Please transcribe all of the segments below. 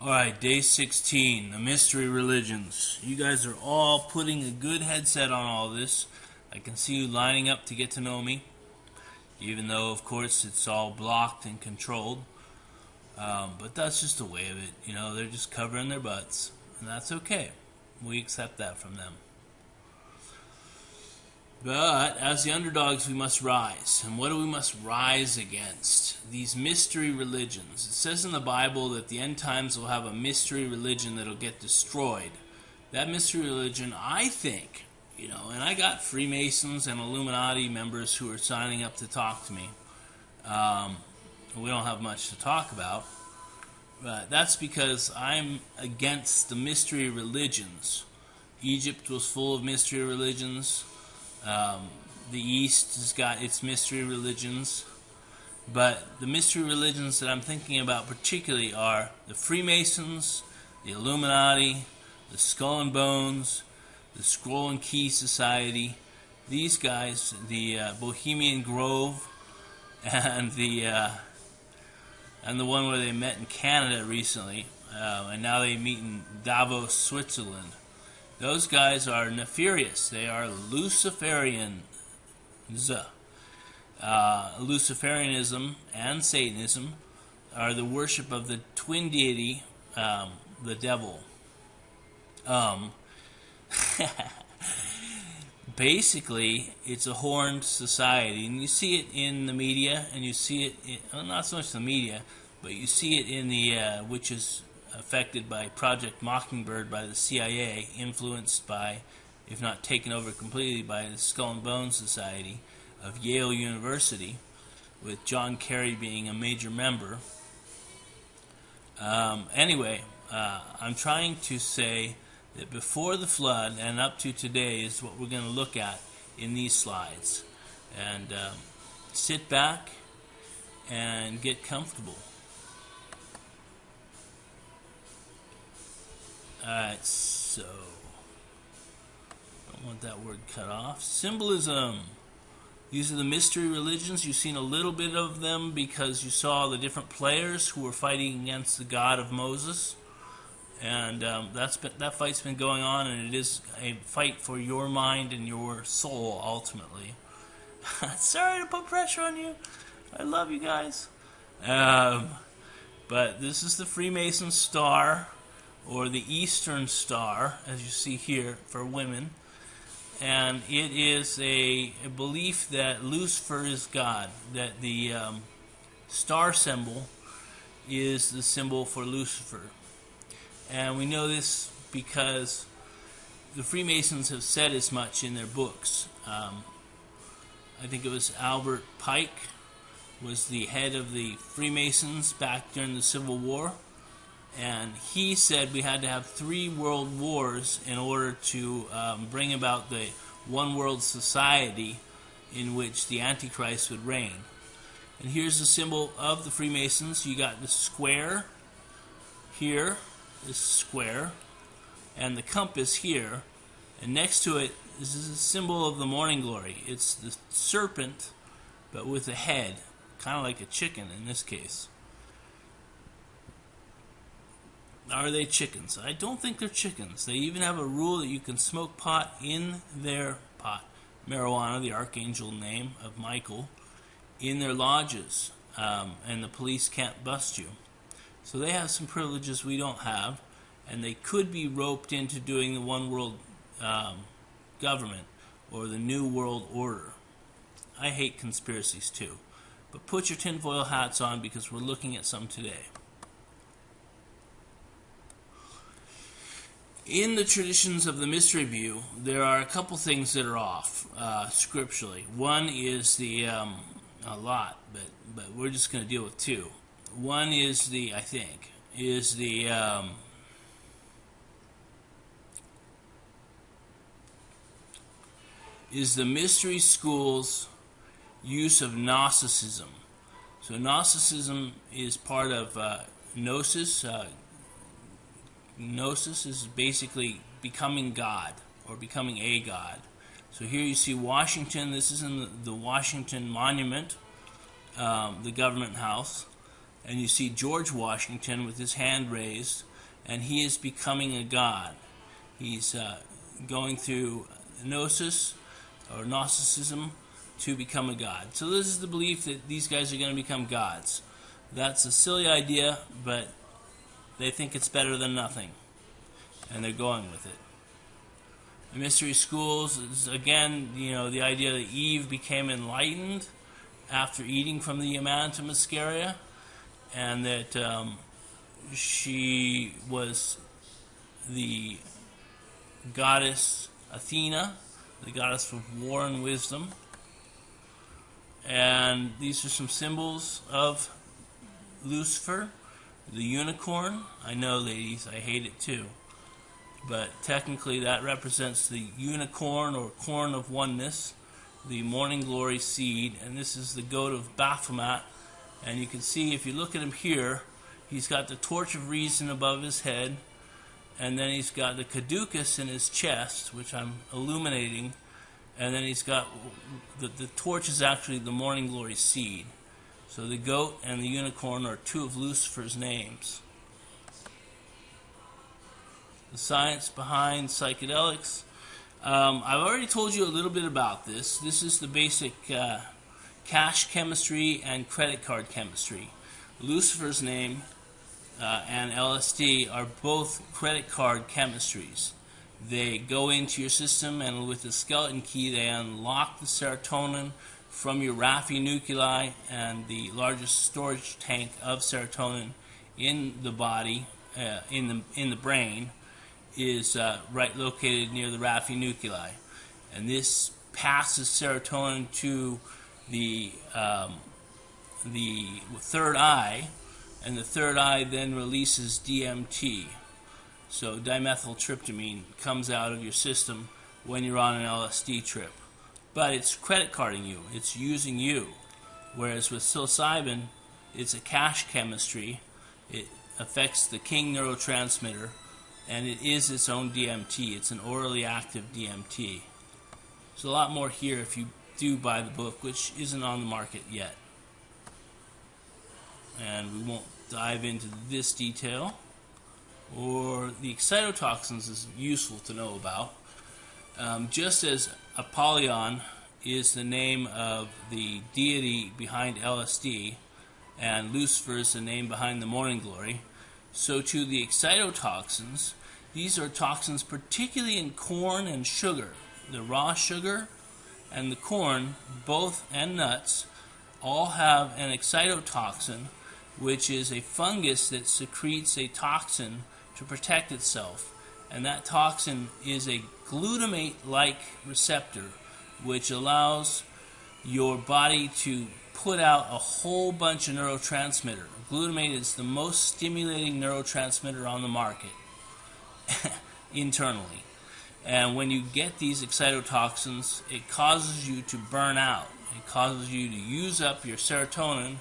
Alright, day 16, the mystery religions. You guys are all putting a good headset on all this. I can see you lining up to get to know me, even though, of course, it's all blocked and controlled. But that's just the way of it. You know, they're just covering their butts, and that's okay. We accept that from them. But as the underdogs, we must rise. And what do we must rise against? These mystery religions. It says in the Bible that the end times will have a mystery religion that will get destroyed. That mystery religion, I think, and I got Freemasons and Illuminati members who are signing up to talk to me. We don't have much to talk about. But that's because I'm against the mystery religions. Egypt was full of mystery religions. The East has got its mystery religions, but the mystery religions that I'm thinking about particularly are the Freemasons, the Illuminati, the Skull and Bones, the Scroll and Key Society. These guys, the Bohemian Grove, and the one where they met in Canada recently, and now they meet in Davos, Switzerland. Those guys are nefarious. They are Luciferians. Luciferianism and Satanism are the worship of the twin deity, the devil. Basically, it's a horned society, and you see it in the media, and you see it, not so much the media, but you see it in the, which is affected by Project Mockingbird by the CIA, influenced by, if not taken over completely, by the Skull and Bones Society of Yale University, with John Kerry being a major member. Anyway, I'm trying to say that before the flood and up to today is what we're going to look at in these slides. And sit back and get comfortable. Alright, so don't want that word cut off. Symbolism. These are the mystery religions. You've seen a little bit of them because you saw the different players who were fighting against the God of Moses. And that fight's been going on, and it is a fight for your mind and your soul, ultimately. Sorry to put pressure on you. I love you guys. But this is the Freemason star, or the Eastern Star, as you see here, for women. And it is a belief that Lucifer is God, that the star symbol is the symbol for Lucifer. And we know this because the Freemasons have said as much in their books. I think it was Albert Pike was the head of the Freemasons back during the Civil War. And he said we had to have 3 world wars in order to bring about the one world society in which the Antichrist would reign. And here's the symbol of the Freemasons. You got the square here, this square, and the compass here. And next to it is a symbol of the morning glory. It's the serpent, but with a head, kind of like a chicken in this case. Are they chickens? I don't think they're chickens. They even have a rule that you can smoke pot in their pot. Marijuana, the archangel name of Michael, in their lodges. And the police can't bust you. So they have some privileges we don't have. And they could be roped into doing the one world government or the new world order. I hate conspiracies too. But put your tinfoil hats on because we're looking at some today. In the traditions of the mystery view, there are a couple things that are off scripturally. One is the a lot, but we're just going to deal with 2. One is the mystery school's use of Gnosticism. So Gnosticism is part of Gnosis. Gnosis is basically becoming God, or becoming a God. So here you see Washington. This is in the Washington Monument, the government house. And you see George Washington with his hand raised. and he is becoming a god. He's going through gnosis or Gnosticism to become a god. So this is the belief that these guys are going to become gods. That's a silly idea, but they think it's better than nothing, and they're going with it. The mystery schools is, again, the idea that Eve became enlightened after eating from the Manna Muscaria, and that she was the goddess Athena, the goddess of war and wisdom. And these are some symbols of Lucifer, the unicorn. I know, ladies, I hate it too. But technically that represents the unicorn or corn of oneness, the morning glory seed, and this is the goat of Baphomet. And you can see, if you look at him here, he's got the torch of reason above his head, and then he's got the caduceus in his chest, which I'm illuminating, and then he's got the torch is actually the morning glory seed. So the goat and the unicorn are two of Lucifer's names. The science behind psychedelics. I've already told you a little bit about this. This is the basic cash chemistry and credit card chemistry. Lucifer's name and LSD are both credit card chemistries. They go into your system, and with the skeleton key they unlock the serotonin from your Raphi nuclei, and the largest storage tank of serotonin in the body, in the brain, is right located near the Raphi nuclei, and this passes serotonin to the third eye, and the third eye then releases DMT. So dimethyltryptamine comes out of your system when you're on an LSD trip, but it's credit carding you, it's using you. Whereas with psilocybin, it's a cash chemistry. It affects the king neurotransmitter, and it is its own DMT. It's an orally active DMT. There's a lot more here if you do buy the book, which isn't on the market yet. And we won't dive into this detail. Or the excitotoxins is useful to know about. Just as Apollyon is the name of the deity behind LSD, and Lucifer is the name behind the morning glory, so too the excitotoxins. These are toxins particularly in corn and sugar. The raw sugar and the corn, both, and nuts, all have an excitotoxin, which is a fungus that secretes a toxin to protect itself. And that toxin is a glutamate-like receptor, which allows your body to put out a whole bunch of neurotransmitter. Glutamate is the most stimulating neurotransmitter on the market internally. And when you get these excitotoxins, it causes you to burn out. It causes you to use up your serotonin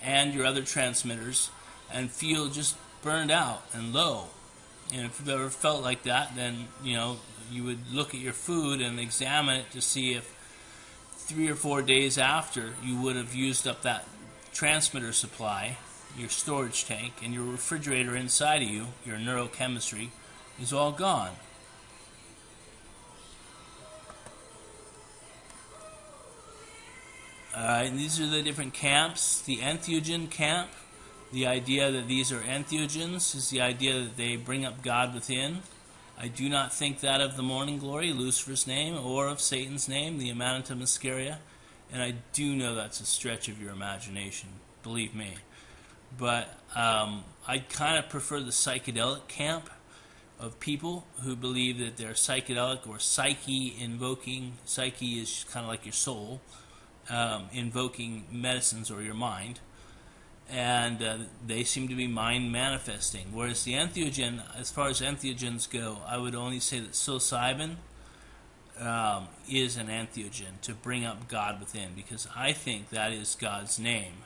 and your other transmitters and feel just burned out and low. And if you've ever felt like that, then you would look at your food and examine it to see if 3 or 4 days after you would have used up that transmitter supply, your storage tank, and your refrigerator inside of you, your neurochemistry, is all gone. Alright, these are the different camps. The entheogen camp, the idea that these are entheogens is the idea that they bring up God within. I do not think that of the morning glory, Lucifer's name, or of Satan's name, the Manna Muscaria, and I do know that's a stretch of your imagination, believe me. But I kind of prefer the psychedelic camp of people who believe that they're psychedelic or psyche invoking. Psyche is kind of like your soul, invoking medicines or your mind. And they seem to be mind manifesting. Whereas the entheogen, as far as entheogens go, I would only say that psilocybin is an entheogen to bring up God within, because I think that is God's name.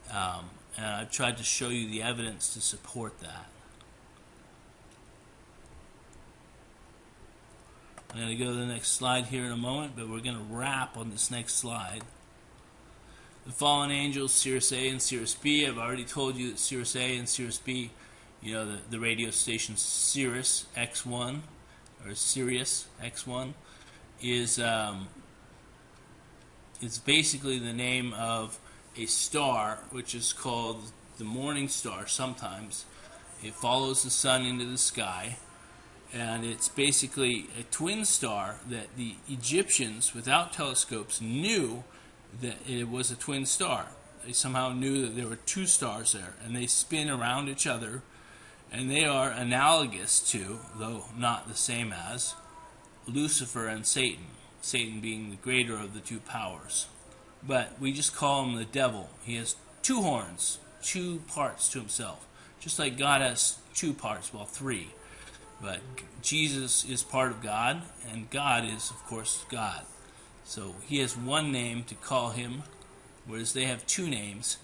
And I've tried to show you the evidence to support that. I'm going to go to the next slide here in a moment, but we're going to wrap on this next slide. The fallen angels, Cirrus A and Cirrus B. I've already told you that Cirrus A and Cirrus B You know, the radio station Sirius X1 or Sirius X1 is basically the name of a star, which is called the morning star sometimes. It follows the sun into the sky, and it's basically a twin star that the Egyptians, without telescopes, knew that it was a twin star. They somehow knew that there were two stars there, and they spin around each other, and they are analogous to, though not the same as, Lucifer and Satan. Satan being the greater of the two powers. But we just call him the devil. He has two horns, two parts to himself. Just like God has two parts, well, three. But Jesus is part of God, and God is, of course, God. So he has one name to call him, whereas they have two names,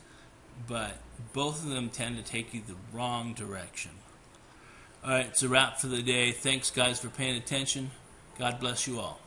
but both of them tend to take you the wrong direction. All right, it's a wrap for the day. Thanks, guys, for paying attention. God bless you all.